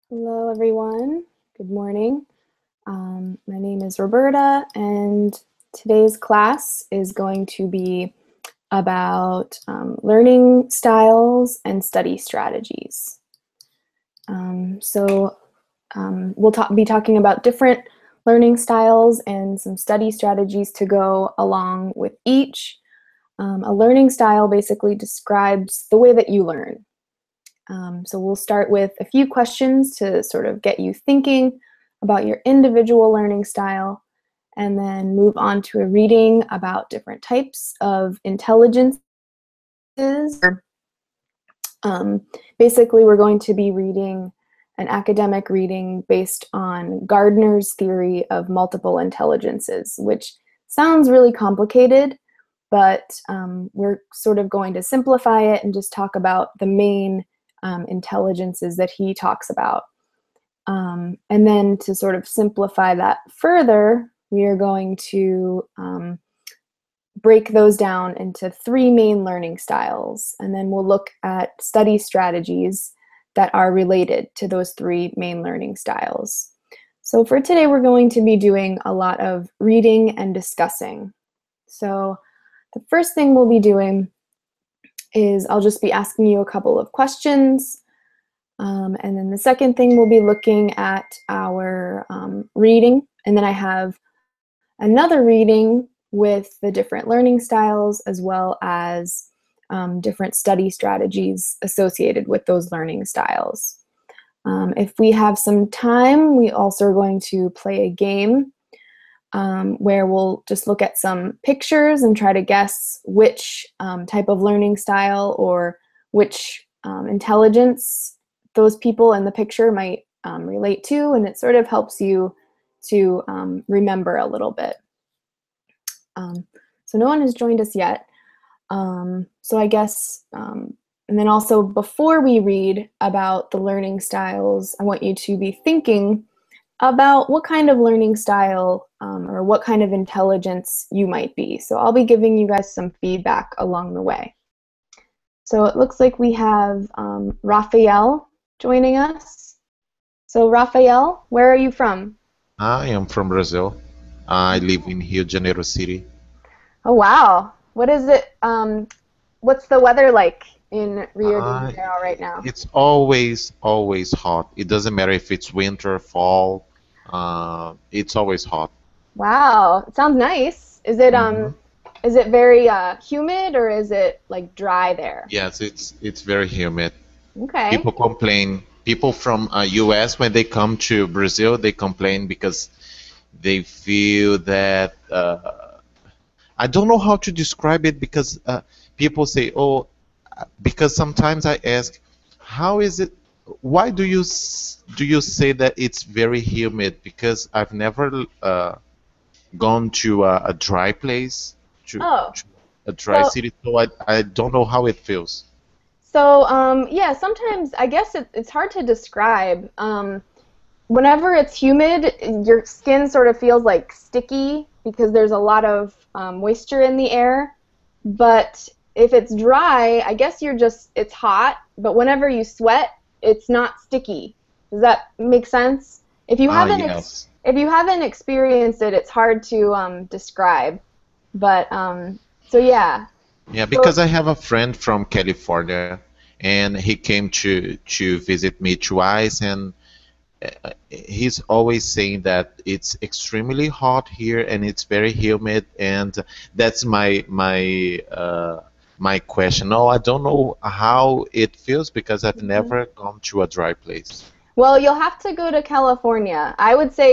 Hello, everyone. Good morning. My name is Roberta, and today's class is going to be about learning styles and study strategies. We'll be talking about different learning styles and some study strategies to go along with each. A learning style basically describes the way that you learn. So we'll start with a few questions to sort of get you thinking about your individual learning style, and then move on to a reading about different types of intelligences. Basically, we're going to be reading an academic reading based on Gardner's theory of multiple intelligences, which sounds really complicated, but we're sort of going to simplify it and just talk about the main intelligences that he talks about. And then to sort of simplify that further, we are going to break those down into three main learning styles, and then we'll look at study strategies that are related to those three main learning styles. So for today, we're going to be doing a lot of reading and discussing. So the first thing we'll be doing is I'll just be asking you a couple of questions. And then the second thing we'll be looking at our reading. And then I have another reading with the different learning styles as well as different study strategies associated with those learning styles. If we have some time, we also are going to play a game where we'll just look at some pictures and try to guess which type of learning style or which intelligence those people in the picture might relate to, and it sort of helps you to remember a little bit. So no one has joined us yet. So I guess, and then also before we read about the learning styles, I want you to be thinking about what kind of learning style or what kind of intelligence you might be. So I'll be giving you guys some feedback along the way. So it looks like we have Raphael joining us. So Raphael, where are you from? I am from Brazil. I live in Rio de Janeiro City. Oh, wow. What is it? What's the weather like in Rio de Uh, Janeiro right now? it's always hot. It doesn't matter if it's winter, fall. It's always hot. Wow, it sounds nice. hmm Is it very humid or is it like dry there? Yes, it's very humid. Okay. People complain. People from U.S. when they come to Brazil, they complain because they feel that I don't know how to describe it because people say, "Oh," because sometimes I ask, "How is it? Why do you say that it's very humid?" Because I've never gone to a dry place, Oh, to a dry so city, so I don't know how it feels. yeah, sometimes I guess it's hard to describe. Whenever it's humid, your skin sort of feels like sticky because there's a lot of moisture in the air. But if it's dry, I guess it's hot, but whenever you sweat, it's not sticky. Does that make sense? Ah, yes. If you haven't experienced it, it's hard to describe. But so yeah. Yeah, So because I have a friend from California, and he came to visit me twice, and he's always saying that it's extremely hot here and it's very humid, and that's my question. No, I don't know how it feels because I've never gone to a dry place. well, you'll have to go to California. I would say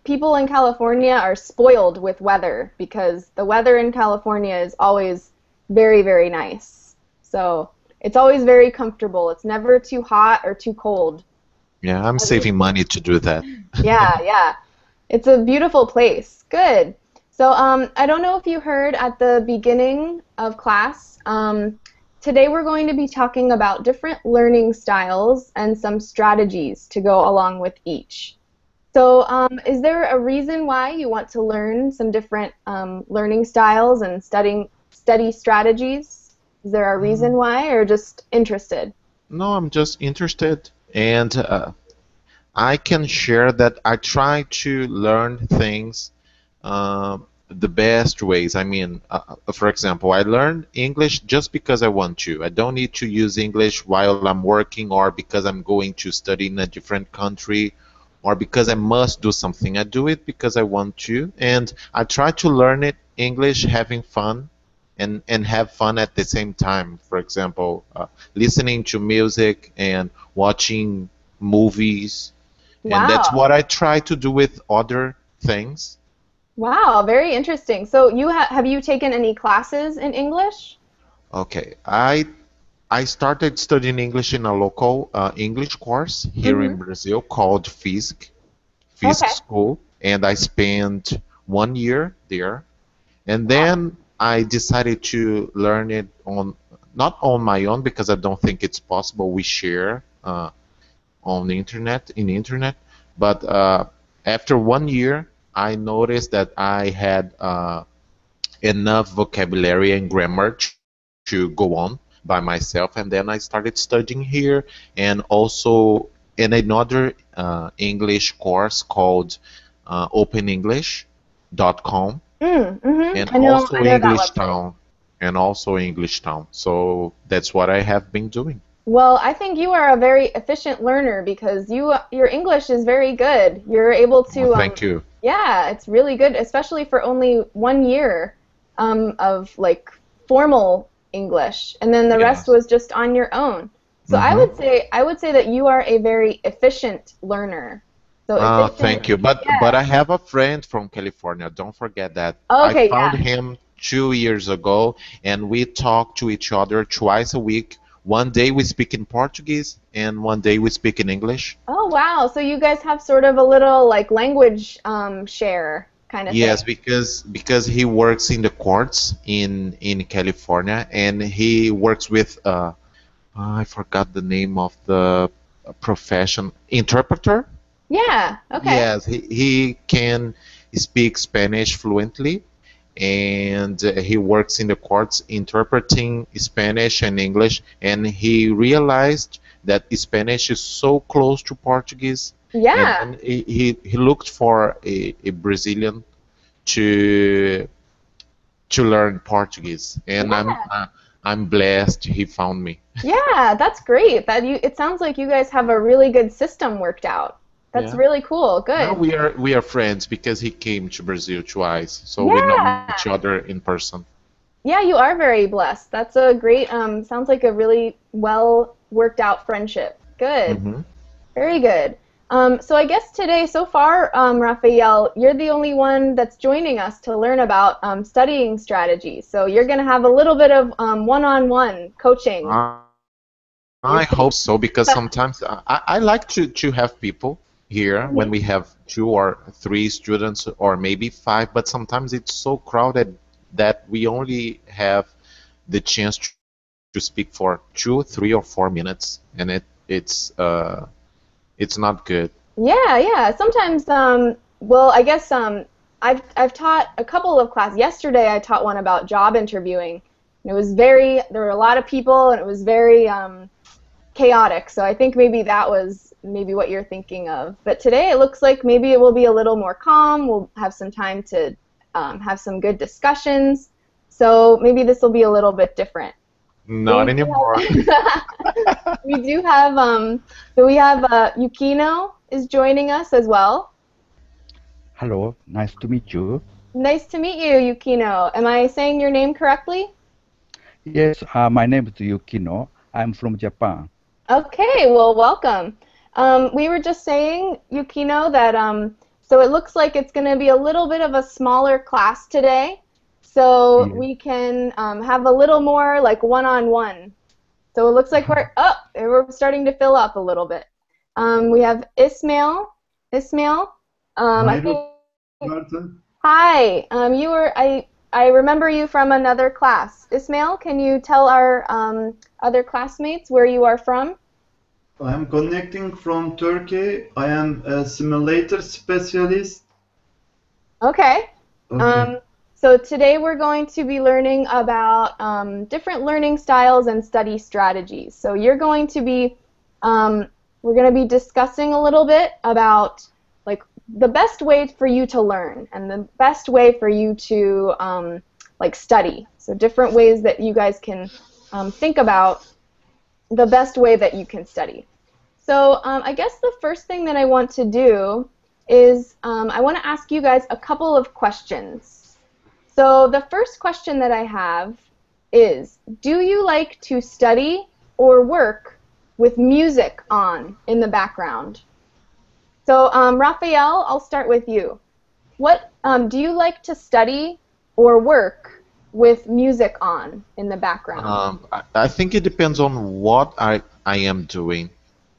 people in California are spoiled with weather because the weather in California is always very, very nice. So it's always very comfortable. It's never too hot or too cold. Yeah, I'm At least, saving money to do that. yeah, yeah. It's a beautiful place. Good. So I don't know if you heard at the beginning of class, today we're going to be talking about different learning styles and some strategies to go along with each. So is there a reason why you want to learn some different learning styles and study strategies? Is there a reason Mm, why or just interested? No, I'm just interested, and I can share that I try to learn things the best ways. I mean, for example, I learn English just because I want to. I don't need to use English while I'm working or because I'm going to study in a different country or because I must do something. I do it because I want to, and I try to learn it English having fun and have fun at the same time. For example, listening to music and watching movies, and that's Wow. what I try to do with other things. Wow, very interesting. So you have you taken any classes in English? Okay, I started studying English in a local English course here in Mm-hmm. Brazil called FISC Okay. school, and I spent 1 year there. And Wow. then I decided to learn it on not on my own because I don't think it's possible. We share on the internet in the internet, but after 1 year, I noticed that I had enough vocabulary and grammar to go on by myself, and then I started studying here and also in another English course called openenglish.com and I also know that English website. Town, and also English Town. So that's what I have been doing. Well, I think you are a very efficient learner because your English is very good. You're able Well, to thank you. yeah, it's really good, especially for only 1 year of like formal English, and then the rest Yes. was just on your own. So Mm-hmm. I would say that you are a very efficient learner. So efficient, Thank you. But yeah. I have a friend from California. Don't forget that. I Okay, found yeah. him 2 years ago, and we talk to each other twice a week. One day we speak in Portuguese, and one day we speak in English. Oh wow. So you guys have sort of a little like language share kind of thing. Yes, because he works in the courts in California, and he works with I forgot the name of the profession, interpreter. Yeah. Okay. Yes, he can speak Spanish fluently, and he works in the courts interpreting Spanish and English, and he realized that Spanish is so close to Portuguese, and Yeah. then he looked for a Brazilian to to learn Portuguese, and Yeah. I'm blessed he found me. Yeah, that's great. That you it sounds like you guys have a really good system worked out. That's Yeah. really cool. Now Good. we are friends because he came to Brazil twice, so we know each Yeah. other in person. Yeah, you are very blessed. That's a great sounds like a really well worked out friendship. Good. Hmm. Very good. So I guess today, so far, Raphael, you're the only one that's joining us to learn about studying strategies. So you're going to have a little bit of one-on-one coaching. I hope so because sometimes I like to have people here when we have 2 or 3 students or maybe five, but sometimes it's so crowded that we only have the chance to speak for 2, 3, or 4 minutes, and it's not good. Yeah, yeah. Sometimes, well, I guess I've taught a couple of classes. Yesterday, I taught one about job interviewing. And it was there were a lot of people, and it was very chaotic. So I think maybe that was maybe what you're thinking of. But today, it looks like maybe it will be a little more calm. We'll have some time to have some good discussions. So maybe this will be a little bit different. So Not anymore. we do have so we have Yukino is joining us as well. Hello, nice to meet you. Nice to meet you, Yukino. Am I saying your name correctly? Yes, my name is Yukino. I'm from Japan. Okay, well, welcome. We were just saying, Yukino, that so it looks like it's going to be a little bit of a smaller class today, so Yeah. we can have a little more like one-on-one. So it looks like we're starting to fill up a little bit. We have Ismail. Ismail, I Hi, think. Roberta. Hi. I remember you from another class. Ismail, can you tell our other classmates where you are from? I am connecting from Turkey. I am a simulator specialist. Okay. Okay. Um, so today we're going to be learning about different learning styles and study strategies. So you're going to be um, we're going to be discussing a little bit about like the best way for you to learn and the best way for you to like study. So different ways that you guys can think about the best way that you can study. So I guess the first thing that I want to do is I want to ask you guys a couple of questions. So the first question that I have is, do you like to study or work with music on in the background? So Raphael, I'll start with you. What do you like to study or work with music on in the background? I think it depends on what I am doing.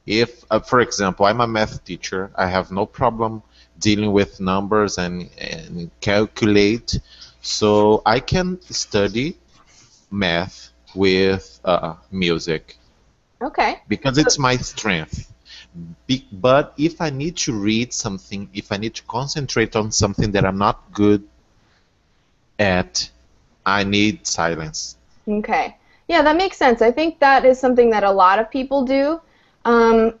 If, for example, I'm a math teacher, I have no problem dealing with numbers and calculate, so I can study math with music Okay. because it's my strength. But if I need to read something, if I need to concentrate on something that I'm not good at, I need silence. Okay. Yeah, that makes sense. I think that is something that a lot of people do.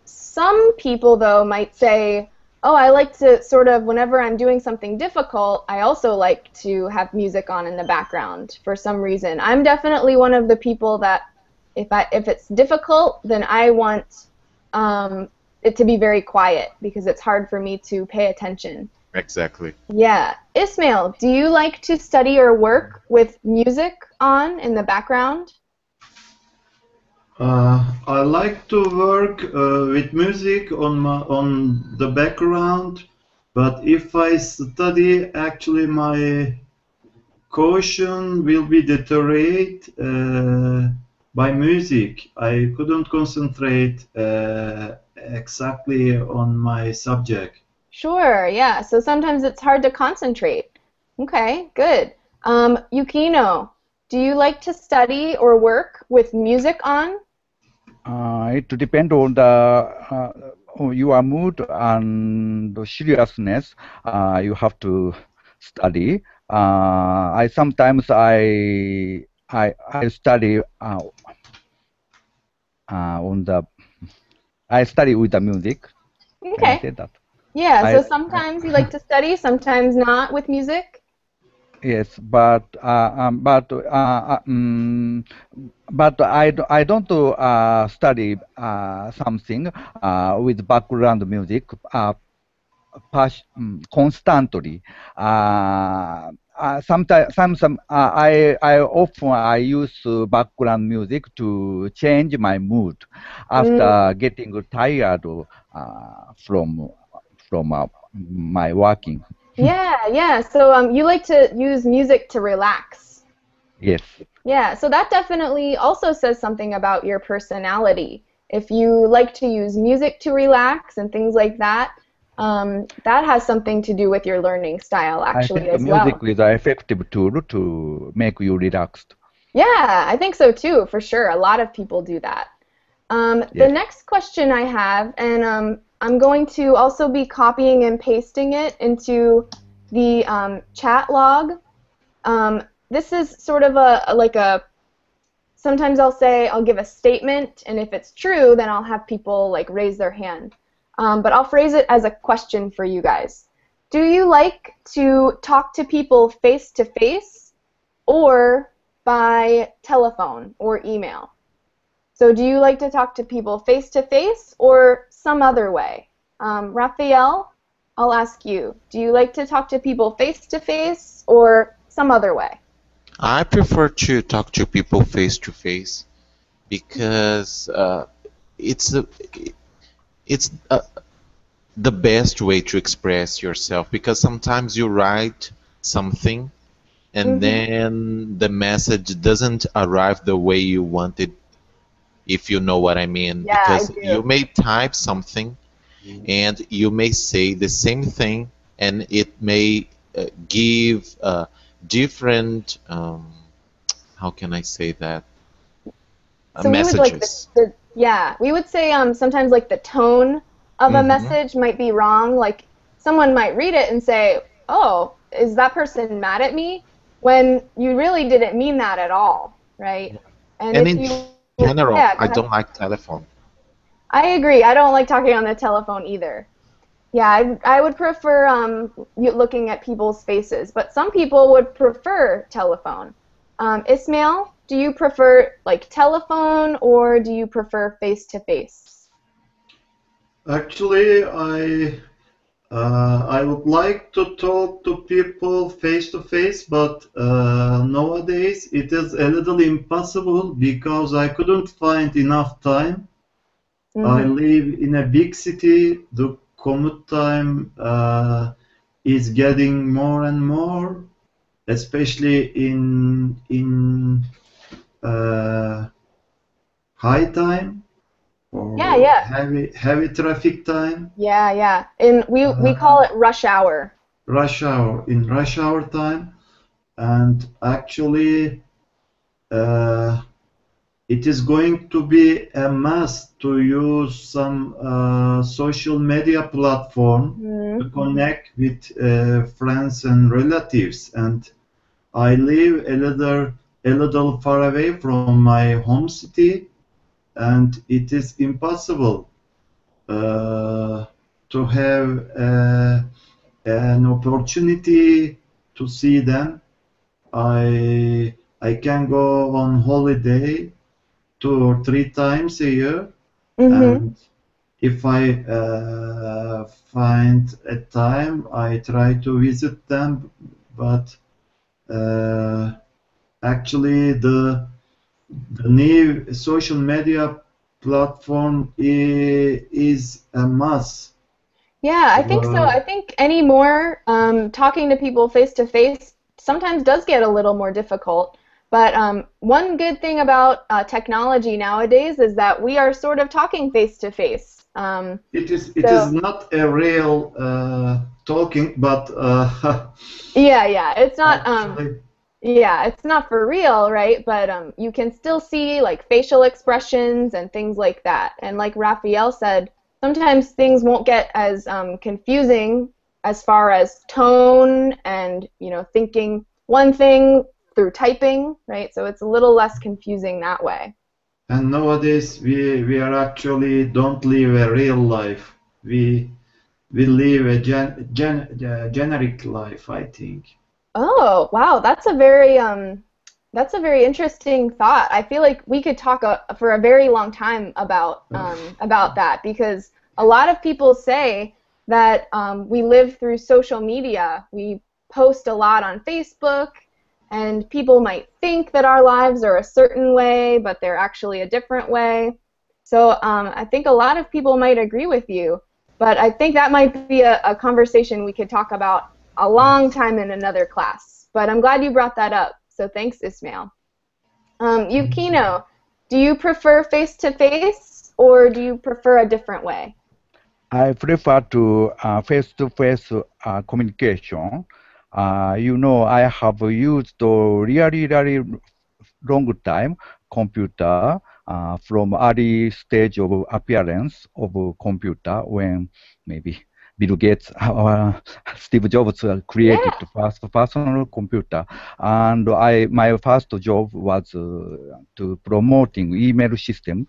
Some people, though, might say, oh, I like to sort of, whenever I'm doing something difficult, I also like to have music on in the background for some reason. I'm definitely one of the people that if it's difficult, then I want it to be very quiet because it's hard for me to pay attention. Exactly. Yeah. Ismail, do you like to study or work with music on in the background? I like to work with music on the background, but if I study, actually my caution will be deteriorate by music. I couldn't concentrate exactly on my subject. Sure, yeah. So sometimes it's hard to concentrate. Okay, good. Yukino, do you like to study or work with music on? It depends on your mood and the seriousness. You have to study. I sometimes I study on the I study with the music. Can I Okay. say that? Yeah, so I sometimes you like to study, sometimes not with music? Yes, but I don't study something with background music constantly. Sometimes I often I use background music to change my mood Mm, after getting tired from my working. yeah, yeah. So you like to use music to relax. Yes. Yeah, so that definitely also says something about your personality. If you like to use music to relax and things like that, that has something to do with your learning style I actually think as music well. is an effective tool to make you relaxed. Yeah, I think so too, for sure. A lot of people do that. The Yes. next question I have, and I'm going to also be copying and pasting it into the chat log. This is sort of like a sometimes I'll say I'll give a statement, and if it's true, then I'll have people like raise their hand. But I'll phrase it as a question for you guys. Do you like to talk to people face to face or by telephone or email? So do you like to talk to people face to face or some other way? Raphael, I'll ask you. Do you like to talk to people face to face or some other way? I prefer to talk to people face to face because it's a, it's the best way to express yourself. Because sometimes you write something and Mm-hmm. then the message doesn't arrive the way you wanted, if you know what I mean. Yeah, I Because you do. may type something and you may say the same thing and it may give different how can I say that So we would like messages. yeah, we would say sometimes like the tone of a Hmm. message might be wrong. Like someone might read it and say, "Oh, is that person mad at me?" When you really didn't mean that at all, right? And And if in you, general, yeah, go I ahead. don't like telephone. I agree. I don't like talking on the telephone either. Yeah, I would prefer looking at people's faces, but some people would prefer telephone. Ismail, do you prefer like telephone or do you prefer face to face? Actually, I would like to talk to people face to face, but nowadays it is a little impossible because I couldn't find enough time. I Mm-hmm. live in a big city. The commute time is getting more and more, especially in uh, high time Yeah, or yeah. heavy traffic time. Yeah, yeah. And we call Uh, it rush hour. rush hour time, and actually uh, it is going to be a must to use some social media platform to Mm-hmm. connect with friends and relatives. And I live a little far away from my home city, and it is impossible uh, to have an opportunity to see them. I can go on holiday 2 or 3 times a year, Mm-hmm. and if I find a time, I try to visit them. But uh, actually, the new social media platform is a must. Yeah, I think so. Uh, I think anymore, talking to people face to face sometimes does get a little more difficult. But one good thing about technology nowadays is that we are sort of talking face to face. it is So not a real talking, but yeah, yeah, it's not actually, yeah, it's not for real, right? But you can still see like facial expressions and things like that. And like Raphael said, sometimes things won't get as confusing as far as tone and, thinking one thing through typing, right? So it's a little less confusing that way. and nowadays we are actually don't live a real life. We live a generic life, I think. Oh, wow, that's a very interesting thought. I feel like we could talk for a very long time about that because a lot of people say that we live through social media. We post a lot on Facebook, and people might think that our lives are a certain way, but they're actually a different way. So I think a lot of people might agree with you, but I think that might be a conversation we could talk about a long time in another class, but I'm glad you brought that up. So thanks, Ismail. Yukino, do you prefer face-to-face or do you prefer a different way? I prefer to face-to-face communication. I have used really long time computer from early stage of appearance of computer when maybe Bill Gates or Steve Jobs created Yeah. the first personal computer, and my first job was to promoting email system,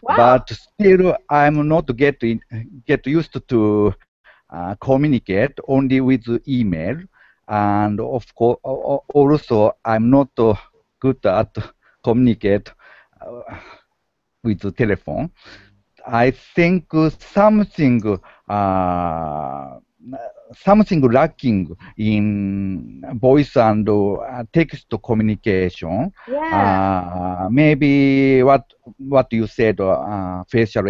Wow. but still I'm not get used to communicate only with email, and of course also I'm not good at communicate uh, with the telephone. I think uh, something lacking in voice and text communication. Yeah. Maybe what you said, facial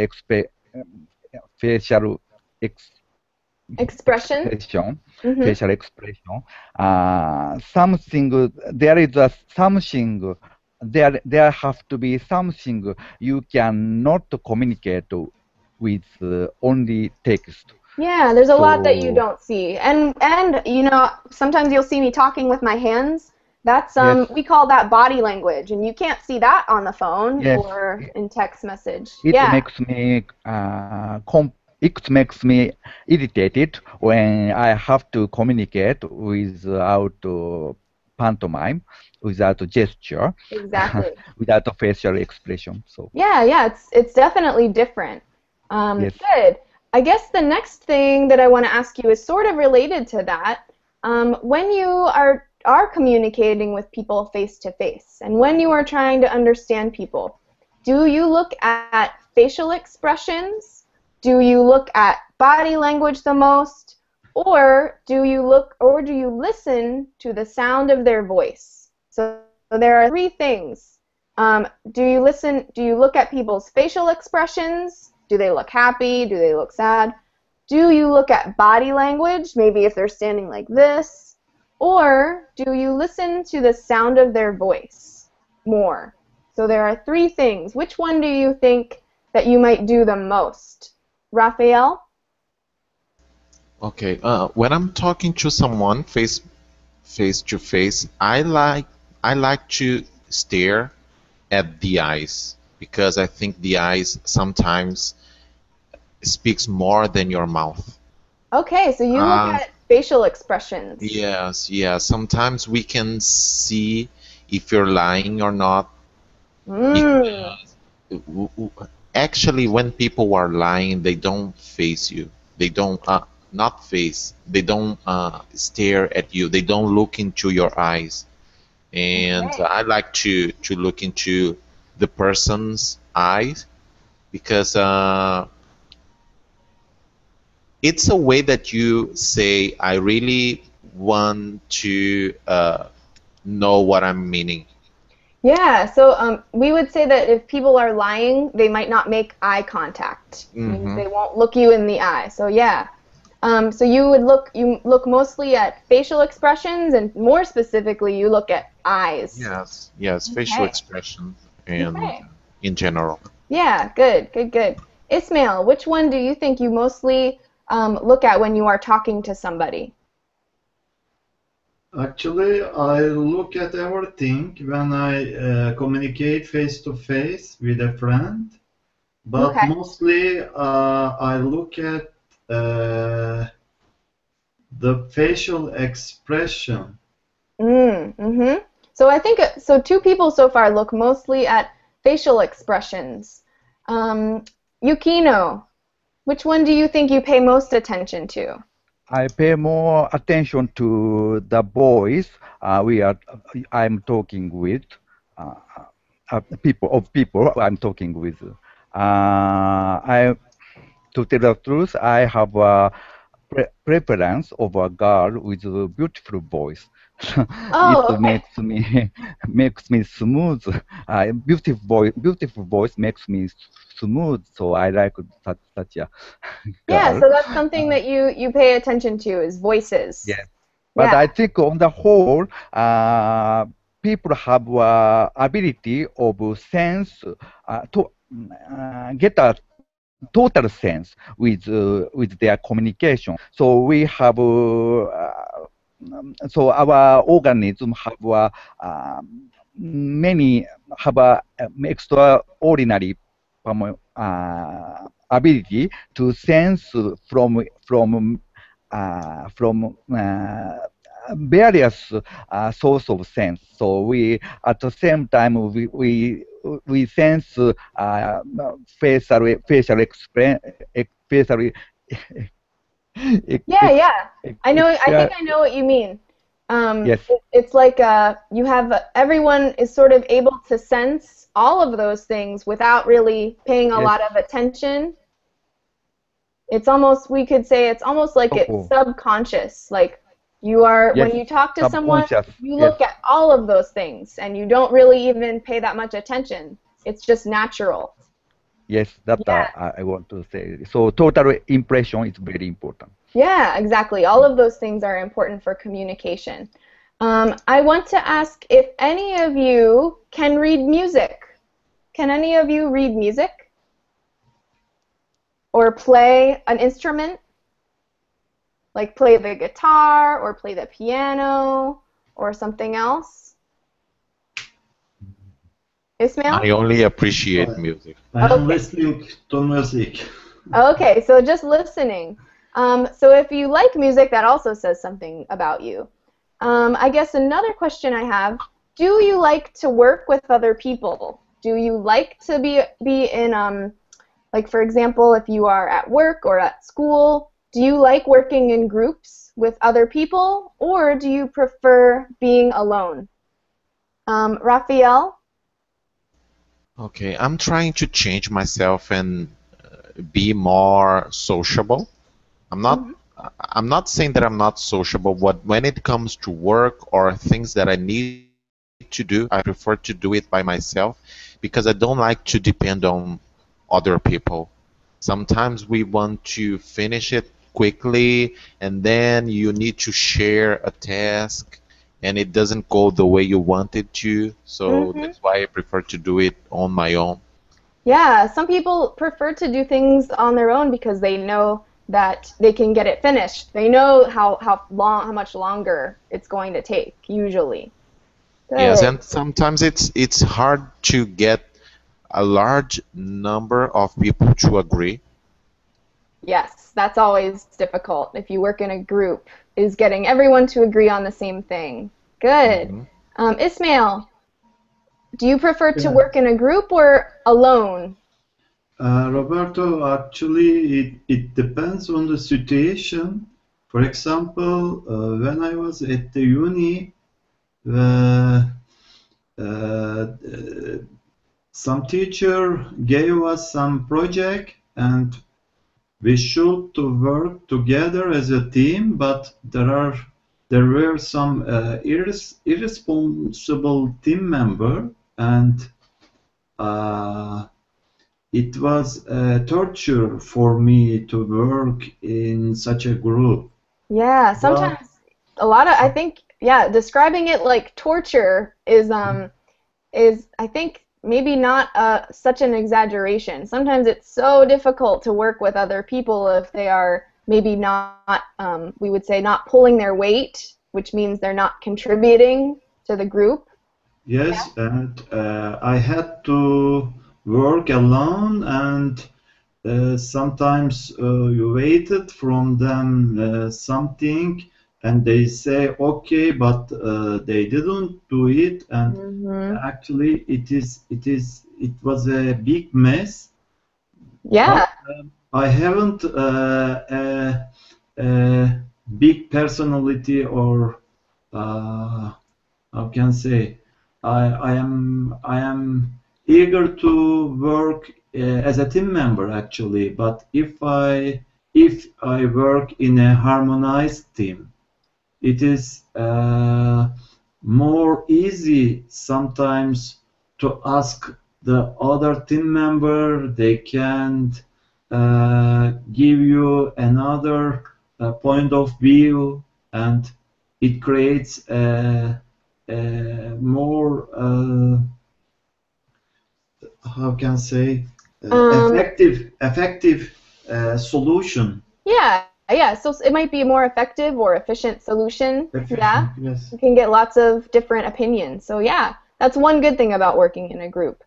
Expression? expression, Mm-hmm. facial expression. Something there is a something there have to be something you cannot communicate with only text. Yeah, there's a lot that you So don't see. And sometimes you'll see me talking with my hands. That's yes, we call that body language, and you can't see that on the phone yes, or in text message. it Yeah. makes me it makes me irritated when I have to communicate without pantomime, without gesture, Exactly. without a facial expression. So Yeah, it's definitely different. yes, Good. I guess the next thing that I want to ask you is sort of related to that. When you are communicating with people face to face, and when you are trying to understand people, do you look at facial expressions? Do you look at body language the most? Or do you listen to the sound of their voice? So there are three things. Do you look at people's facial expressions? Do they look happy? Do they look sad? Do you look at body language, maybe if they're standing like this? Or do you listen to the sound of their voice more? So there are three things. Which one do you think that you might do the most? Raphael? Okay. When I'm talking to someone face to face, I like to stare at the eyes because I think the eyes sometimes speaks more than your mouth. Okay, so you look Uh, at facial expressions. yes, yes. Sometimes we can see if you're lying or not Mm. because actually when people are lying, they don't face you. They don't not face. They don't stare at you. They don't look into your eyes. And Okay. I like to look into the person's eyes because it's a way that you say, I really want to know what I'm meaning. Yeah, so we would say that if people are lying, they might not make eye contact. Means Hmm. they won't look you in the eye. So yeah. So you look mostly at facial expressions, and more specifically, you look at eyes. Yes, yes, facial Okay. expression and Okay. in general. Yeah, good, good, good. Ismail, which one do you think you mostly look at when you are talking to somebody? Actually, I look at everything when I communicate face to face with a friend, but Okay. mostly I look at the facial expression. Mm-hmm. So I think so. Two people so far look mostly at facial expressions. Um, Yukino, which one do you think you pay most attention to? I pay more attention to the voice I'm talking with, uh, people I'm talking with. I To tell the truth, I have a preference of a girl with a beautiful voice. It Oh, okay. makes me smooth. Beautiful voice makes me smooth. So I like such a Yeah, girl. so that's something that you pay attention to is voices. Yes, but Yeah. I think on the whole, people have ability of sense to get a total sense with their communication. So we have so our organism have many have a extraordinary ability to sense from various source of sense. So we at the same time we sense facial Yeah, yeah. I think exp I know what you mean. yes, It's like you have everyone is sort of able to sense all of those things without really paying a yes, lot of attention. It's almost, we could say it's almost like it's oh, subconscious. Like yes, when you talk to someone, subconscious, you yes. look at all of those things and you don't really even pay that much attention. It's just natural. Yes, that Yeah, I want to say. So total impression is very important. yeah, exactly. All of those things are important for communication. I want to ask if any of you can read music. Can any of you read music or play an instrument? Like play the guitar or play the piano or something else? Ismail? I only appreciate I, music. I am Okay. listening to music. Okay, so just listening. So if you like music, that also says something about you. I guess another question I have, do you like to work with other people? Do you like to be in, like for example, if you are at work or at school, do you like working in groups with other people, or do you prefer being alone? Raphael? Okay, I'm trying to change myself and be more sociable. I'm not Mhm. I'm not saying that I'm not sociable, but when it comes to work or things that I need to do, I prefer to do it by myself because I don't like to depend on other people. Sometimes we want to finish it quickly and then you need to share a task and it doesn't go the way you want it to. So Mhm. that's why I prefer to do it on my own. Yeah, some people prefer to do things on their own because they know that they can get it finished. They know how much longer it's going to take, usually. Yes, Good. and sometimes it's hard to get a large number of people to agree. Yes, that's always difficult if you work in a group, is getting everyone to agree on the same thing. Good. Hmm. Ismail, do you prefer to Yeah. work in a group or alone? Roberto, actually, it depends on the situation. For example, when I was at the uni, uh, uh, some teacher gave us some project and we should to work together as a team, but there were some irresponsible team member, and uh, it was torture for me to work in such a group. Yeah, But sometimes a lot of I think yeah, describing it like torture is I think maybe not such an exaggeration. Sometimes it's so difficult to work with other people if they are maybe not, we would say, not pulling their weight, which means they're not contributing to the group. yes, and I had to work alone, and sometimes you waited from them something, and they say okay, but they didn't do it, and Hmm. actually it was a big mess. But Yeah. I haven't a big personality or how can I say I am eager to work as a team member actually, but if I work in a harmonized team, it is more easy sometimes to ask the other team member. They can give you another point of view, and it creates a more how can I say Um, effective solution. yeah. So it might be a more effective or efficient solution. Yeah. Efficient, yes. You can get lots of different opinions. So yeah, that's one good thing about working in a group.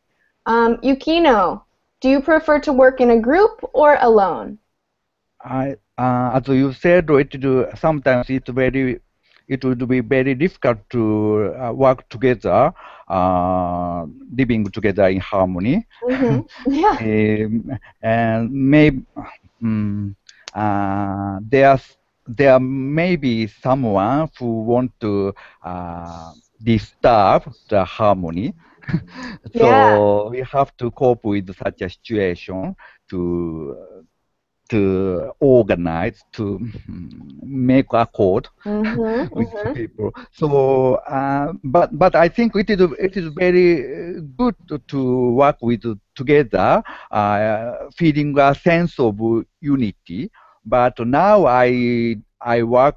Yukino, do you prefer to work in a group or alone? As you said, sometimes it would be very difficult to work together, living together in harmony. Mm-hmm. Yeah. And maybe mm, there's there may be someone who want to disturb the harmony. Yeah. So we have to cope with such a situation to organize, to make a code Mm-hmm. with the Mm-hmm. people. So, but I think it is very good to work with together, feeling a sense of unity. But now I work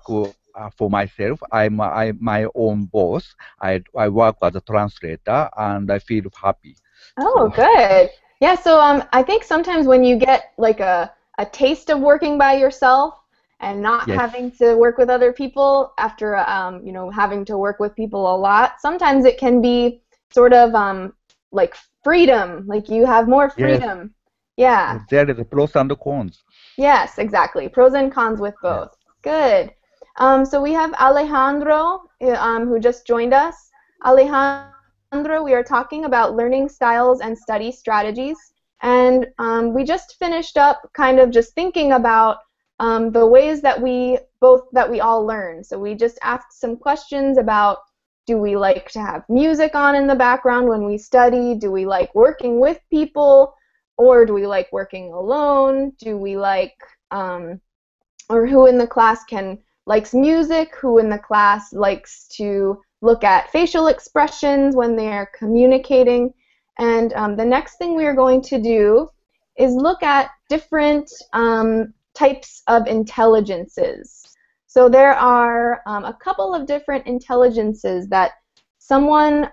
for myself. I'm my own boss. I work as a translator, and I feel happy. Oh, So good. Yeah, so I think sometimes when you get like a taste of working by yourself and not yes, having to work with other people after having to work with people a lot, sometimes it can be sort of like freedom, like you have more yes, freedom. Yeah. there is a pros and cons. Yes, exactly. Pros and cons with Yes. both. Good. So we have Alejandro, who just joined us. Alejandro, we are talking about learning styles and study strategies. And we just finished up kind of just thinking about the ways that we all learn. So we just asked some questions about, do we like to have music on in the background when we study? Do we like working with people? Or do we like working alone? Do we like, or who in the class likes music? Who in the class likes to look at facial expressions when they are communicating? And the next thing we are going to do is look at different types of intelligences. So there are a couple of different intelligences that someone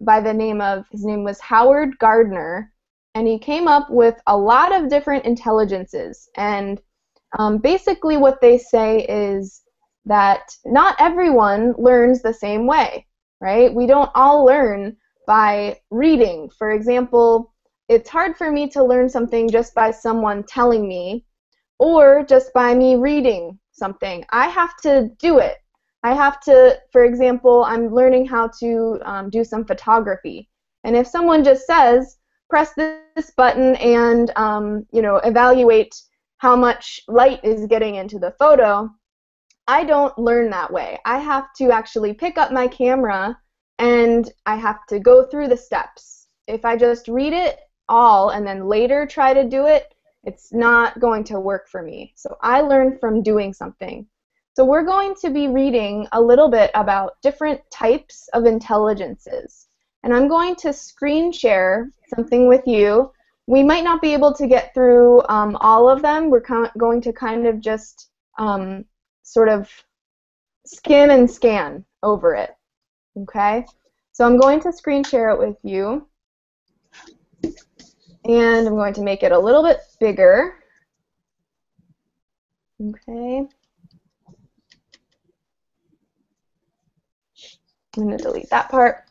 by the name of, his name was Howard Gardner, and he came up with a lot of different intelligences. And basically what they say is that not everyone learns the same way, right? We don't all learn by reading. For example, it's hard for me to learn something just by someone telling me, or just by me reading something. I have to do it. I have to, for example, I'm learning how to do some photography. And if someone just says, press this button and you know, evaluate how much light is getting into the photo, I don't learn that way. I have to actually pick up my camera and I have to go through the steps. If I just read it all and then later try to do it, it's not going to work for me. So I learn from doing something. So we're going to be reading a little bit about different types of intelligences. And I'm going to screen share something with you. We might not be able to get through all of them. We're going to kind of just sort of skim and scan over it. Okay? So I'm going to screen share it with you. And I'm going to make it a little bit bigger. Okay. I'm going to delete that part.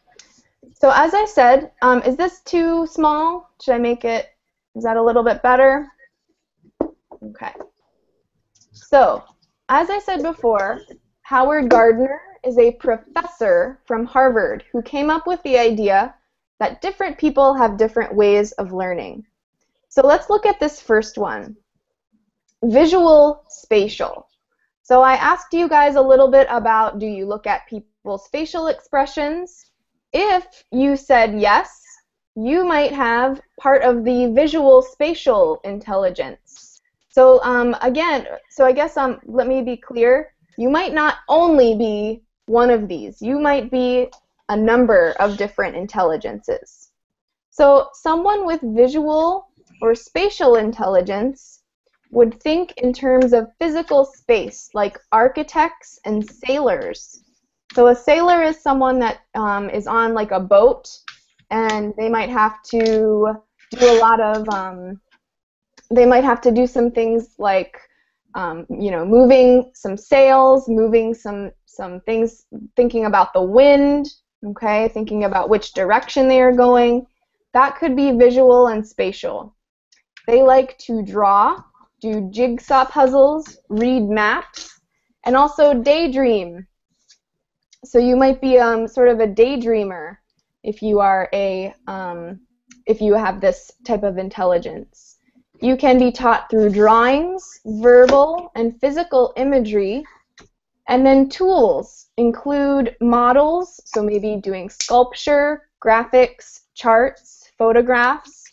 So as I said, is this too small? Should I make it, is that a little bit better? Okay. So, as I said before, Howard Gardner is a professor from Harvard who came up with the idea that different people have different ways of learning. So let's look at this first one, visual spatial. So I asked you guys a little bit about, do you look at people's facial expressions? If you said yes, you might have part of the visual spatial intelligence. So again, so I guess let me be clear, you might not only be one of these. You might be a number of different intelligences. So someone with visual or spatial intelligence would think in terms of physical space, like architects and sailors. So a sailor is someone that is on like a boat, and they might have to do a lot of, they might have to do some things like, you know, moving some sails, moving some things, thinking about the wind, okay, thinking about which direction they are going. That could be visual and spatial. They like to draw, do jigsaw puzzles, read maps, and also daydream. So you might be sort of a daydreamer if you are if you have this type of intelligence. You can be taught through drawings, verbal and physical imagery, and then tools include models, so maybe doing sculpture, graphics, charts, photographs,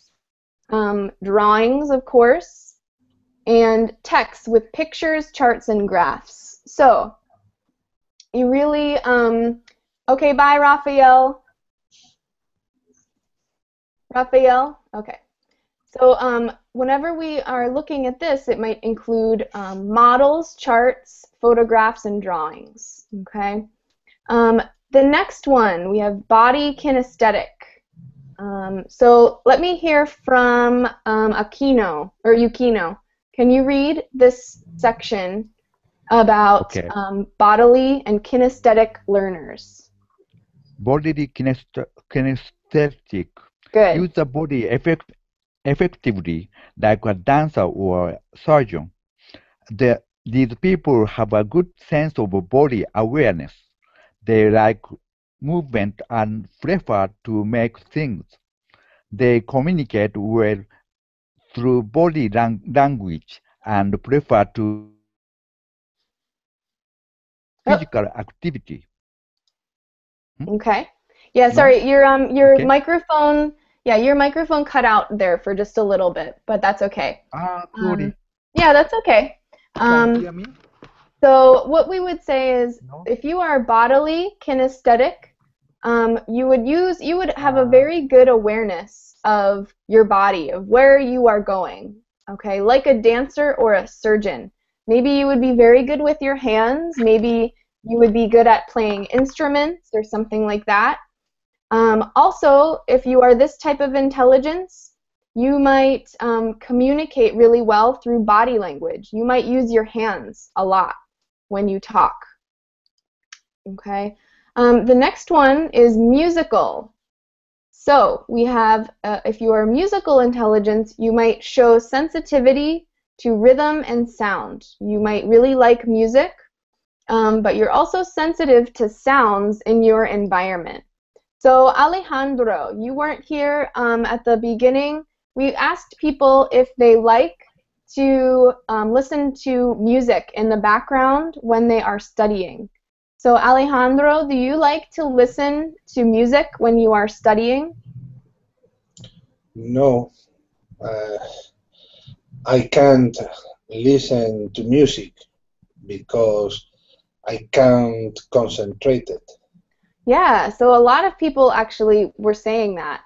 drawings, of course, and text with pictures, charts, and graphs. So you really, okay, bye, Raphael. Raphael? Okay. So whenever we are looking at this, it might include models, charts, photographs, and drawings. Okay. The next one, we have body kinesthetic. So let me hear from Akino, or Yukino. Can you read this section about bodily and kinesthetic learners? Bodily kinesthetic. Good. Use the body effectively like a dancer or surgeon. These people have a good sense of body awareness. They like movement and prefer to make things. They communicate well through body language and prefer to Oh, physical activity. okay. Yeah, No? sorry, your Okay. microphone, yeah, your microphone cut out there for just a little bit, but that's okay. Sorry. Yeah, that's okay. Can you hear me? So what we would say is, No? if you are bodily kinesthetic, you would have a very good awareness of your body, of where you are going. Okay, like a dancer or a surgeon. Maybe you would be very good with your hands. Maybe you would be good at playing instruments or something like that. Also, if you are this type of intelligence, you might communicate really well through body language. You might use your hands a lot when you talk. Okay. The next one is musical. So we have, if you are musical intelligence, you might show sensitivity to rhythm and sound. You might really like music, but you're also sensitive to sounds in your environment. So Alejandro, you weren't here at the beginning. We asked people if they like to listen to music in the background when they are studying. So Alejandro, do you like to listen to music when you are studying? No, uh, I can't listen to music because I can't concentrate it. Yeah, so a lot of people actually were saying that.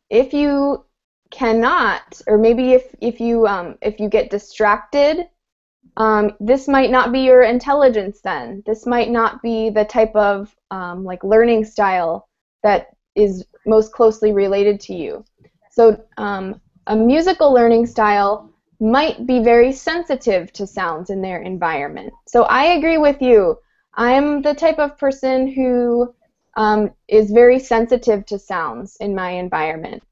If you cannot, or maybe if you get distracted, this might not be your intelligence then. This might not be the type of like learning style that is most closely related to you. So a musical learning style might be very sensitive to sounds in their environment. So I agree with you. I'm the type of person who is very sensitive to sounds in my environment.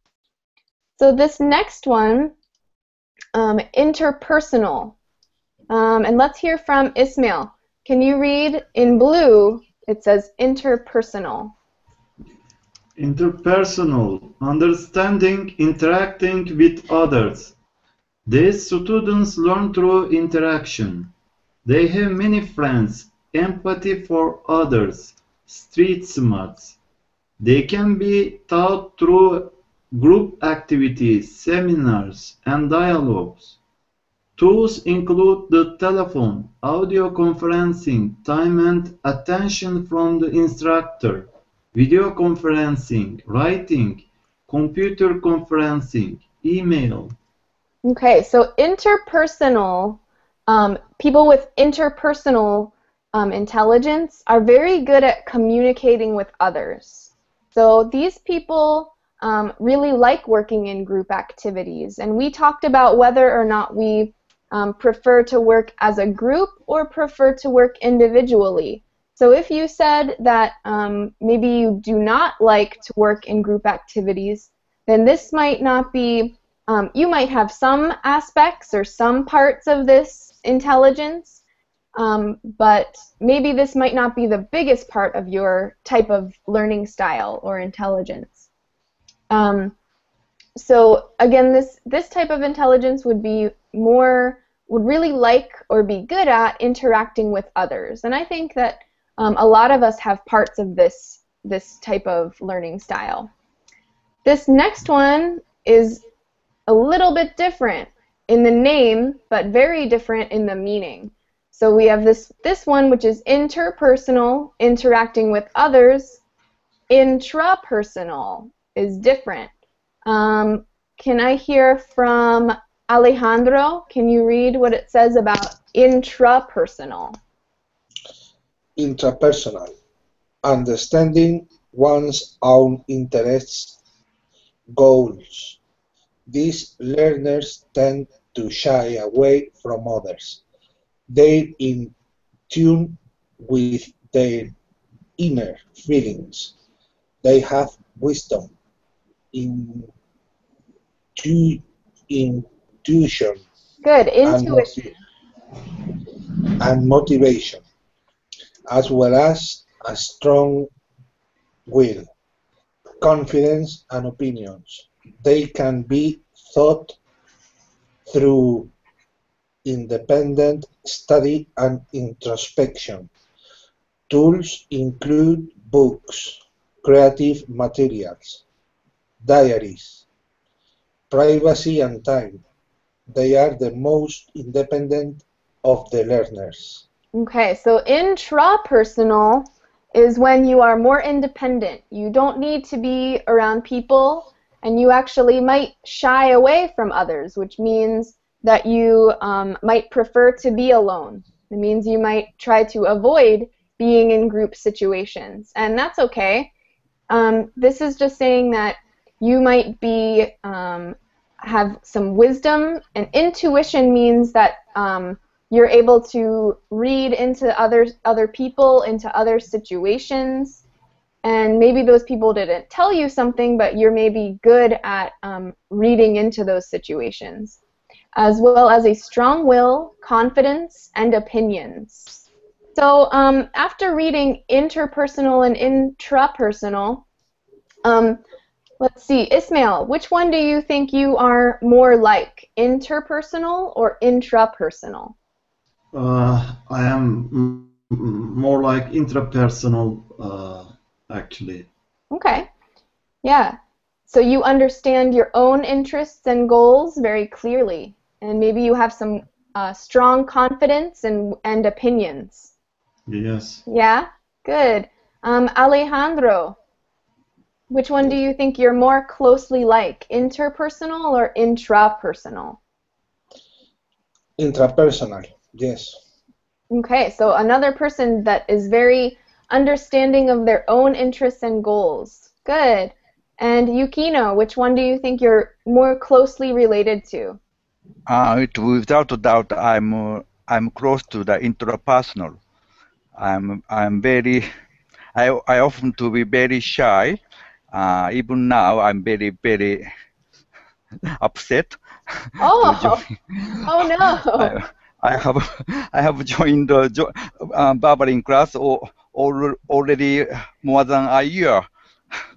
So this next one, interpersonal. And let's hear from Ismail. Can you read in blue? It says interpersonal. Interpersonal, understanding, interacting with others. These students learn through interaction. They have many friends, empathy for others, street smarts. They can be taught through group activities, seminars, and dialogues. Tools include the telephone, audio conferencing, time and attention from the instructor, video conferencing, writing, computer conferencing, email. Okay, so interpersonal, people with interpersonal intelligence are very good at communicating with others. So these people really like working in group activities, and we talked about whether or not we prefer to work as a group or prefer to work individually. So if you said that maybe you do not like to work in group activities, then this might not be, you might have some aspects or some parts of this intelligence, but maybe this might not be the biggest part of your type of learning style or intelligence. So again, this type of intelligence would really like or be good at interacting with others. And I think that a lot of us have parts of this type of learning style. This next one is a little bit different in the name, but very different in the meaning. So we have this one, which is interpersonal, interacting with others. Intrapersonal is different. Can I hear from Alejandro? Can you read what it says about intrapersonal? Intrapersonal, understanding one's own interests, goals. These learners tend to shy away from others. They're in tune with their inner feelings. They have wisdom, intuition, Good, and intuition. and motivation, as well as a strong will, confidence, and opinions. They can be thought through independent study and introspection. Tools include books, creative materials, diaries, privacy and time. They are the most independent of the learners. Okay, so intrapersonal is when you are more independent. You don't need to be around people, and you actually might shy away from others, which means that you might prefer to be alone. It means you might try to avoid being in group situations, and that's okay. This is just saying that you might be have some wisdom, and intuition means that you're able to read into other people, into other situations, and maybe those people didn't tell you something, but you're maybe good at reading into those situations, as well as a strong will, confidence, and opinions. So after reading interpersonal and intrapersonal, let's see, Ismail, which one do you think you are more like, interpersonal or intrapersonal? I am more like intrapersonal, actually. Okay, yeah. So you understand your own interests and goals very clearly, and maybe you have some strong confidence and opinions. Yes. Yeah, good. Alejandro, which one do you think you're more closely like, interpersonal or intrapersonal? Intrapersonal, yes. Okay, so another person that is very understanding of their own interests and goals. Good. And Yukino, which one do you think you're more closely related to? Without a doubt, I'm close to the interpersonal. I'm very. I often to be very shy. Even now, I'm very upset. Oh, oh no. I have joined the Verbling class already more than a year.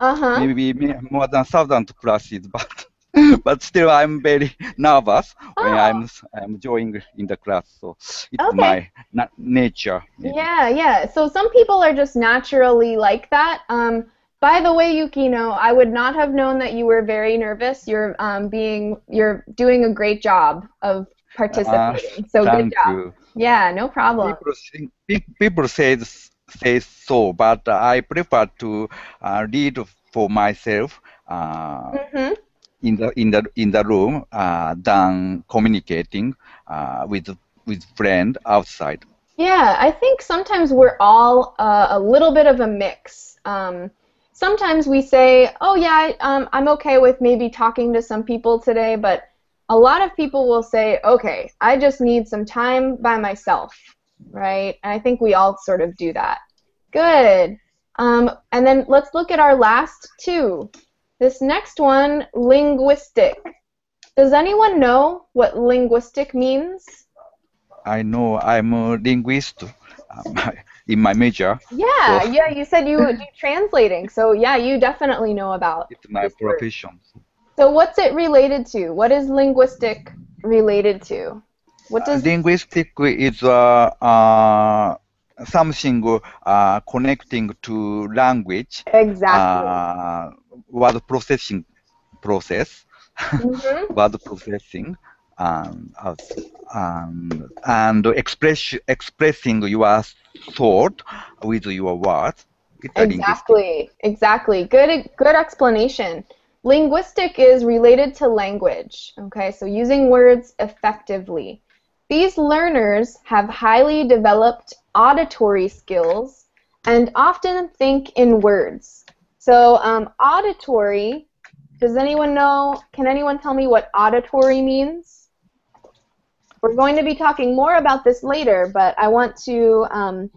Maybe more than 1,000 classes, but still I'm very nervous when I'm joining in the class. So it's my nature. Maybe. Yeah. So some people are just naturally like that. By the way, Yukino, I would not have known that you were very nervous. You're doing a great job of participating. So good job. You. Yeah, no problem. People say so, but I prefer to read for myself in the room than communicating with friend outside. Yeah, I think sometimes we're all a little bit of a mix. Sometimes we say, oh yeah, I'm okay with maybe talking to some people today, but a lot of people will say, okay, I just need some time by myself, right? And I think we all sort of do that. Good. And then let's look at our last two. This next one, linguistic. Does anyone know what linguistic means? I know I'm a linguist in my major. Yeah, you said you do translating, so yeah, you definitely know about it's my profession. So what's it related to? What is linguistic related to? What does linguistic is something connecting to language. Exactly. Word processing process. Word processing and expressing your thought with your words. Exactly. Good explanation. Linguistic is related to language, okay? So using words effectively. These learners have highly developed auditory skills and often think in words. So auditory, does anyone know, can anyone tell me what auditory means? We're going to be talking more about this later, but I want to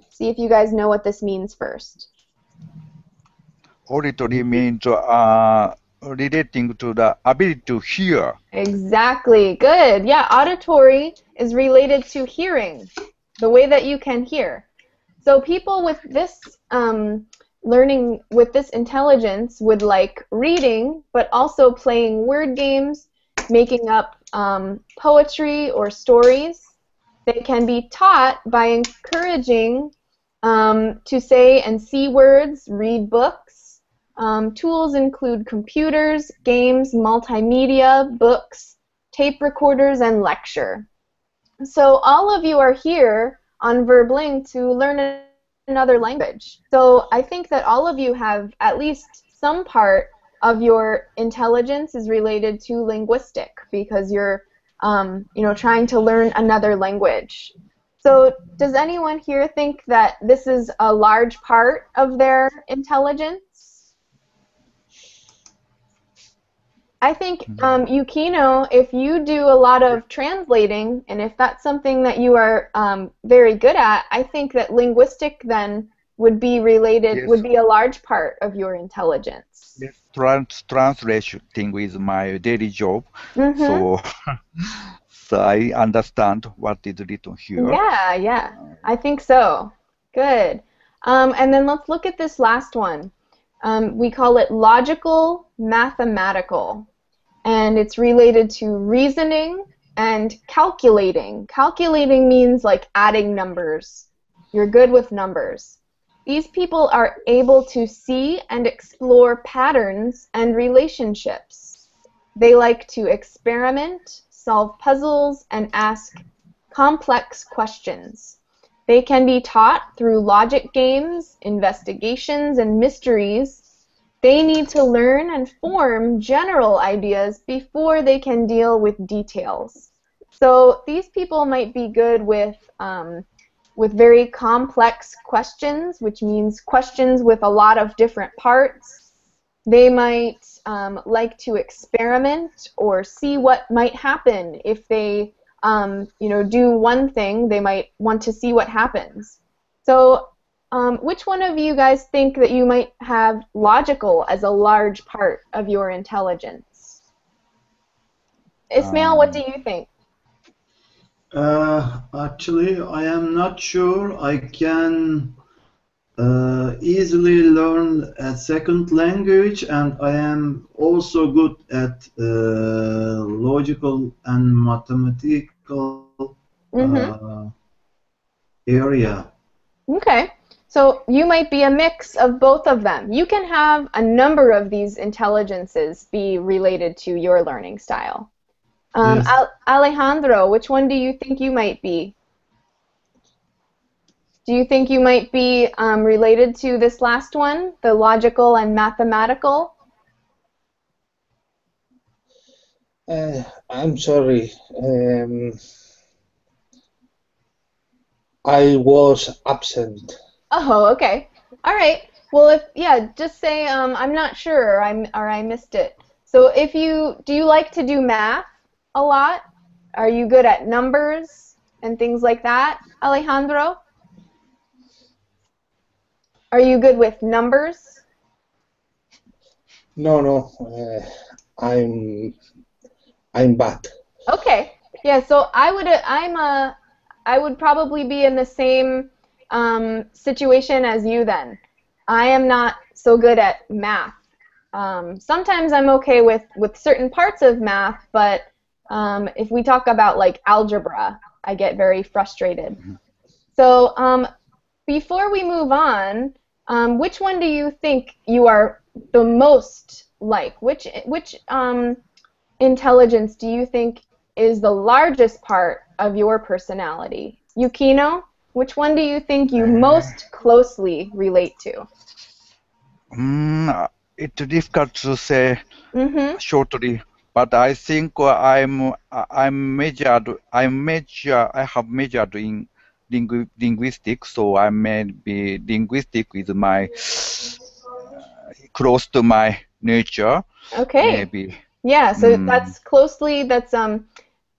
see if you guys know what this means first. Auditory means relating to the ability to hear. Exactly. Good. Yeah, auditory is related to hearing. the way that you can hear. So people with this learning, with this intelligence, would like reading, but also playing word games, making up poetry or stories. They can be taught by encouraging to say and see words, read books. Tools include computers, games, multimedia, books, tape recorders, and lecture. So all of you are here on Verbling to learn another language. So I think that all of you have at least some part of your intelligence is related to linguistic, because you're trying to learn another language. So does anyone here think that this is a large part of their intelligence? I think, Yukino, if you do a lot of translating, and if that's something that you are very good at, I think that linguistic then would be related, would be a large part of your intelligence. Yes, translating is my daily job, so I understand what is written here. Yeah, I think so. Good. And then let's look at this last one. We call it logical mathematical, and it's related to reasoning and calculating. Calculating means like adding numbers. You're good with numbers. These people are able to see and explore patterns and relationships. They like to experiment, solve puzzles, and ask complex questions. They can be taught through logic games, investigations, and mysteries. They need to learn and form general ideas before they can deal with details. So these people might be good with very complex questions, which means questions with a lot of different parts. They might like to experiment or see what might happen if they do one thing. They might want to see what happens. So which one of you guys think that you might have logical as a large part of your intelligence? Ismail, what do you think? Actually, I am not sure I can easily learn a second language, and I am also good at logical and mathematical area. Okay. So you might be a mix of both of them. You can have a number of these intelligences be related to your learning style. Yes. Alejandro, which one do you think you might be? Do you think you might be related to this last one, the logical and mathematical? I'm sorry. I was absent. Oh, okay. All right. Well, just say I'm not sure or I missed it. So do you like to do math a lot? Are you good at numbers and things like that, Alejandro? Are you good with numbers? No. I'm bad. Okay. Yeah. So I would probably be in the same situation as you then. I am not so good at math. Sometimes I'm okay with certain parts of math, but if we talk about like algebra, I get very frustrated. So before we move on, which one do you think you are the most like? Which intelligence do you think is the largest part of your personality? Yukino, which one do you think you most closely relate to? It's difficult to say shortly, but I think I have majored in linguistics, so I may be linguistic is my close to my nature. Okay. Maybe. Yeah, so that's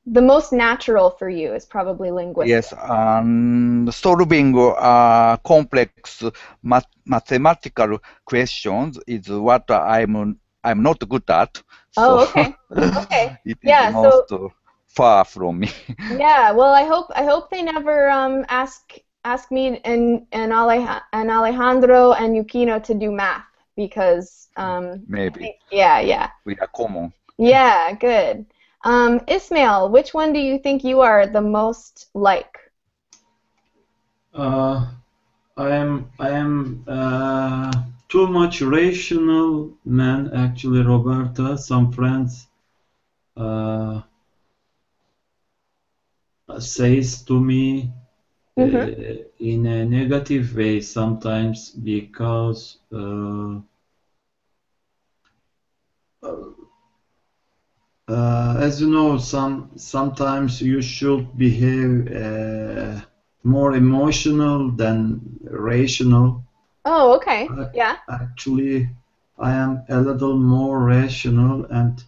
the most natural for you is probably linguistic. Yes, and solving complex mathematical questions is what I'm not good at. Oh, So okay. Okay. it is Yeah, most far from me. Yeah, well, I hope they never ask me and Alejandro and Yukino to do math because Maybe yeah. we are common. Yeah, good. Ismail, which one do you think you are the most like? I am too much rational man, actually, Roberta. Some friends says to me in a negative way sometimes because as you know, sometimes you should behave more emotional than rational. Oh, okay. Yeah. Actually, I am a little more rational, and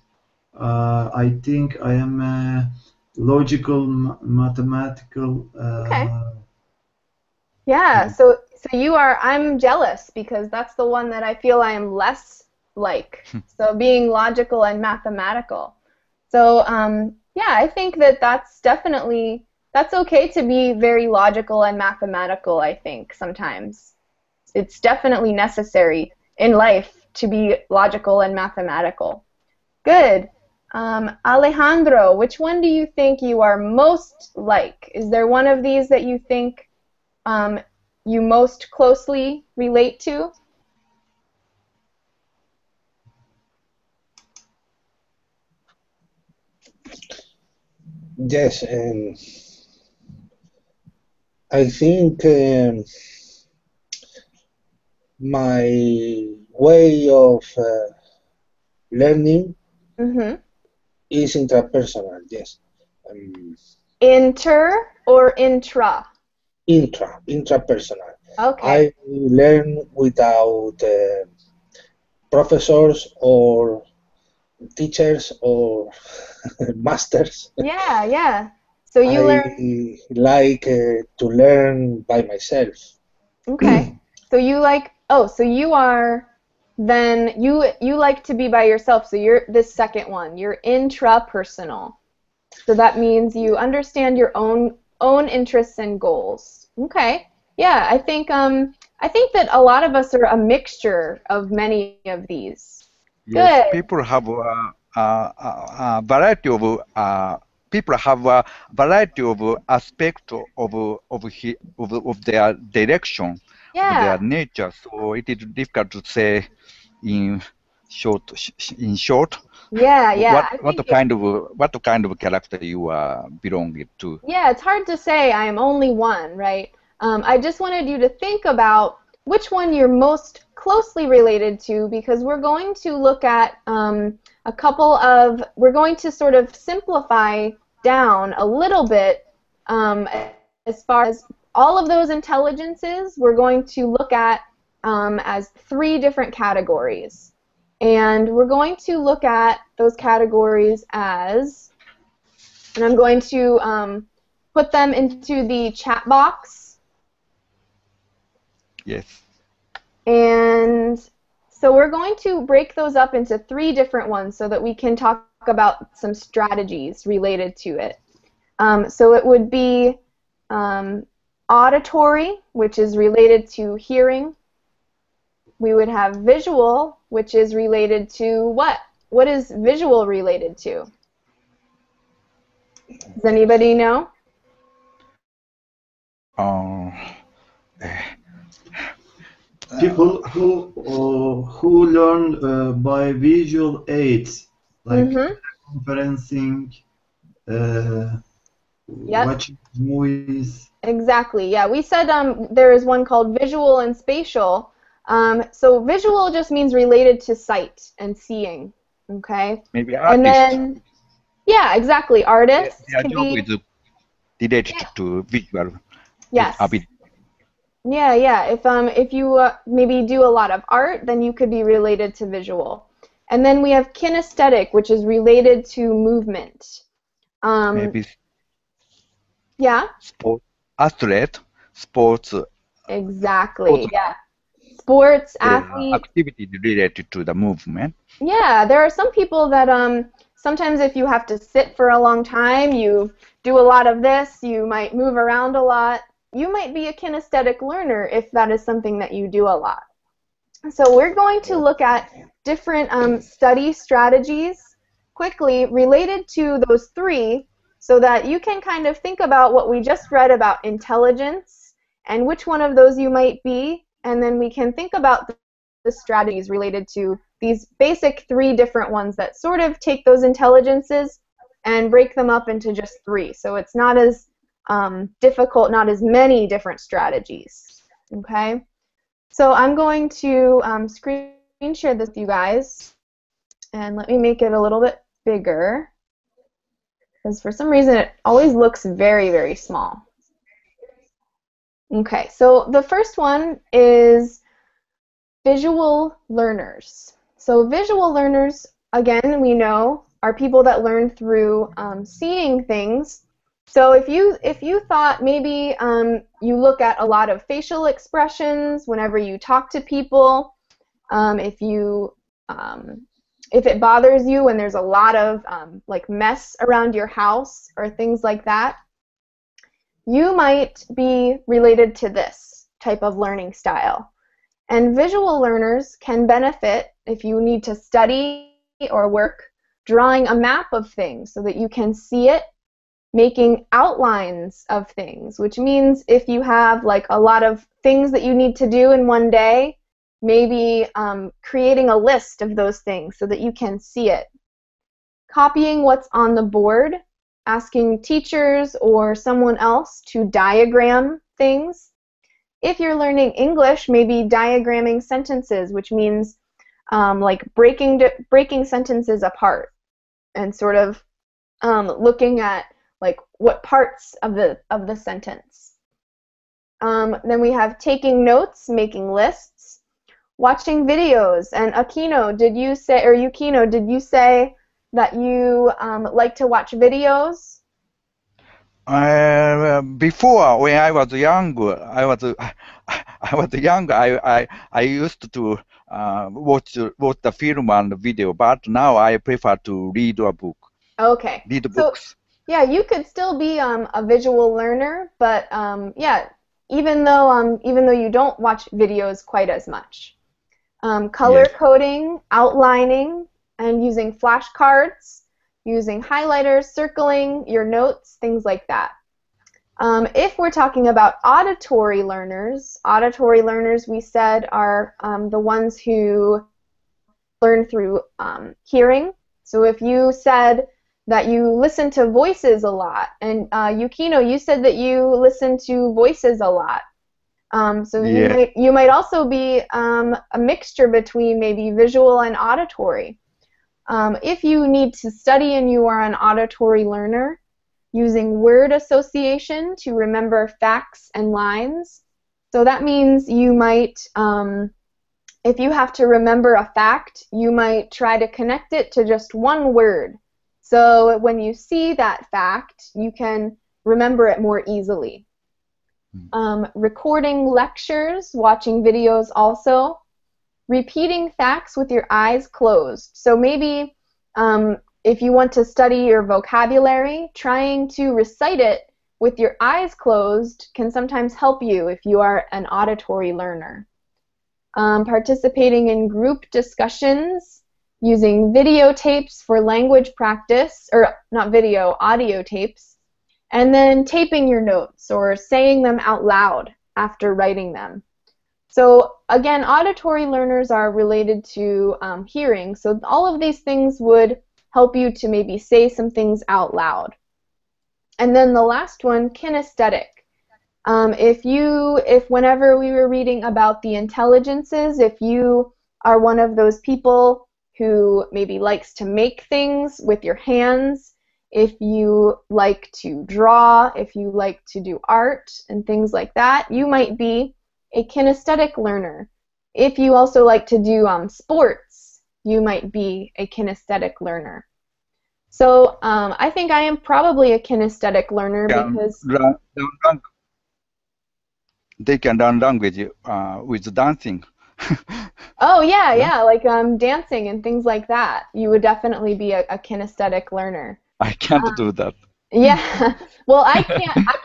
I think I am a logical, mathematical. Okay. Yeah, so you are, I'm jealous because that's the one that I feel I am less like. So being logical and mathematical. So yeah, I think that that's definitely, that's okay to be very logical and mathematical, I think, sometimes. It's definitely necessary in life to be logical and mathematical. Good. Alejandro, which one do you think you are most like? Is there one of these that you think you most closely relate to? Yes, I think my way of learning Mm-hmm. is interpersonal. Yes, Inter or intra? intrapersonal. Okay. I learn without professors or teachers or masters. Yeah, yeah. So you I learn, like to learn by myself. okay. So you like, oh, so you are, then you like to be by yourself. So you're this second one. You're intrapersonal. So that means you understand your own interests and goals. Okay. Yeah, I think that a lot of us are a mixture of many of these. Yes, Good. people have variety of people have a variety of aspect of their direction, of Yeah. their nature. So it is difficult to say in in short Yeah. I what think kind of character you are belonging to. yeah, it's hard to say I am only one, right? I just wanted you to think about which one you're most closely related to because we're going to look at we're going to sort of simplify down a little bit as far as all of those intelligences, we're going to look at as three different categories. And we're going to look at those categories as, and I'm going to put them into the chat box. Yes. And so we're going to break those up into three different ones so that we can talk about some strategies related to it. So it would be auditory, which is related to hearing. We would have visual, which is related to what? What is visual related to? Does anybody know? Uh, People who learn by visual aids, like conferencing, Yep. watching movies. Exactly. Yeah, we said there is one called visual and spatial. So visual just means related to sight and seeing. Okay. maybe And artist. then, yeah, exactly. Artists Their can job be. is related to visual Yes. ability. Yeah. If you maybe do a lot of art, then you could be related to visual. And then we have kinesthetic, which is related to movement. Maybe Yeah. sport athlete, sports Exactly. Yeah. Sports, their athlete. activity related to the movement. Yeah, there are some people that sometimes if you have to sit for a long time, you do a lot of this, you might move around a lot, you might be a kinesthetic learner if that is something that you do a lot. So we're going to look at different study strategies quickly related to those three so that you can kind of think about what we just read about intelligence and which one of those you might be, and then we can think about the strategies related to these basic three different ones that sort of take those intelligences and break them up into just three. So it's not as difficult, not as many different strategies. Okay? So I'm going to screen share this with you guys, and let me make it a little bit bigger, because for some reason it always looks very, very small. Okay, so the first one is visual learners. So visual learners, again, we know, are people that learn through seeing things. So if you thought maybe you look at a lot of facial expressions whenever you talk to people, if it bothers you when there's a lot of like mess around your house or things like that, you might be related to this type of learning style. And visual learners can benefit if you need to study or work drawing a map of things so that you can see it, making outlines of things, which means if you have like a lot of things that you need to do in one day, maybe creating a list of those things so that you can see it. Copying what's on the board, asking teachers or someone else to diagram things. If you're learning English, maybe diagramming sentences, which means like breaking sentences apart and sort of looking at like what parts of the sentence. Then we have taking notes, making lists, watching videos. And Akino, did you say, or Yukino, did you say that you like to watch videos? Before, when I was young, I used to watch the film and video, but now I prefer to read a book. Okay. Read books. Yeah, you could still be a visual learner, but yeah, even though you don't watch videos quite as much. Color coding, outlining, and using flashcards, using highlighters, circling your notes, things like that. If we're talking about auditory learners we said are the ones who learn through hearing. So if you said that you listen to voices a lot, and Yukino, you said that you listen to voices a lot. So you might also be a mixture between maybe visual and auditory. If you need to study and you are an auditory learner, using word association to remember facts and lines. So that means you might, if you have to remember a fact, you might try to connect it to just one word. So when you see that fact, you can remember it more easily. Recording lectures, watching videos also. Repeating facts with your eyes closed. So maybe if you want to study your vocabulary, trying to recite it with your eyes closed can sometimes help you if you are an auditory learner. Participating in group discussions, using videotapes for language practice, or not video, audio tapes, and then taping your notes or saying them out loud after writing them. So again, auditory learners are related to hearing, so all of these things would help you to maybe say some things out loud. And then the last one, kinesthetic. If whenever we were reading about the intelligences, if you are one of those people who maybe likes to make things with your hands, if you like to draw, if you like to do art and things like that, you might be a kinesthetic learner. If you also like to do sports, you might be a kinesthetic learner. So I think I am probably a kinesthetic learner because they can learn language with dancing. Oh yeah, Yeah. yeah, like dancing and things like that. You would definitely be a kinesthetic learner. I can't do that. Yeah. Well, I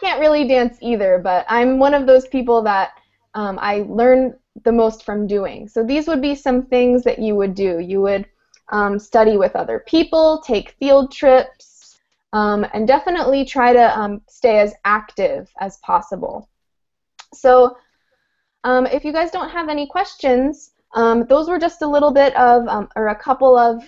can't really dance either, but I'm one of those people that I learn the most from doing. So these would be some things that you would do. You would study with other people, take field trips, and definitely try to stay as active as possible. So if you guys don't have any questions, those were just a little bit of, or a couple of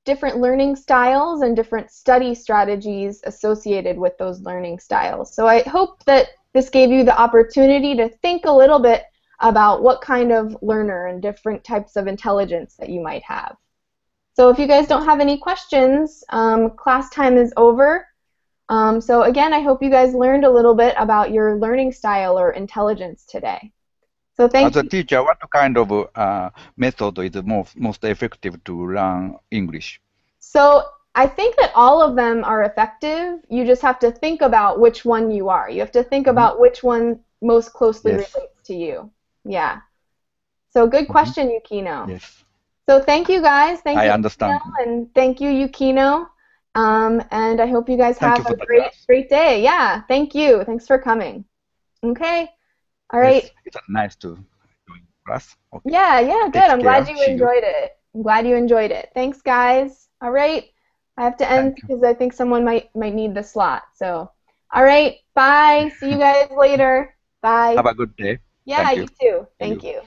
different learning styles and different study strategies associated with those learning styles. So I hope that this gave you the opportunity to think a little bit about what kind of learner and different types of intelligence that you might have. So if you guys don't have any questions, class time is over. So again, I hope you guys learned a little bit about your learning style or intelligence today. So thank As a you. teacher, what kind of method is most effective to learn English? So I think that all of them are effective. You just have to think about which one you are. You have to think about which one most closely Yes. relates to you. Yeah. So good question, Yukino. Yes. So thank you guys. Thank I you, understand. Yukino, and thank you, Yukino. And I hope you guys Thank you have for a the great, class. great day. Yeah. Thank you. Thanks for coming. Okay. All Yes, right. it's nice to join class. Okay. Yeah, yeah, good. Take I'm glad care. you See you. enjoyed it. I'm glad you enjoyed it. Thanks, guys. All right. I have to end Thank you. because I think someone might need the slot. So, all right. Bye. See you guys later. Bye. Have a good day. Yeah, Thank you. you too. See you. Thank you.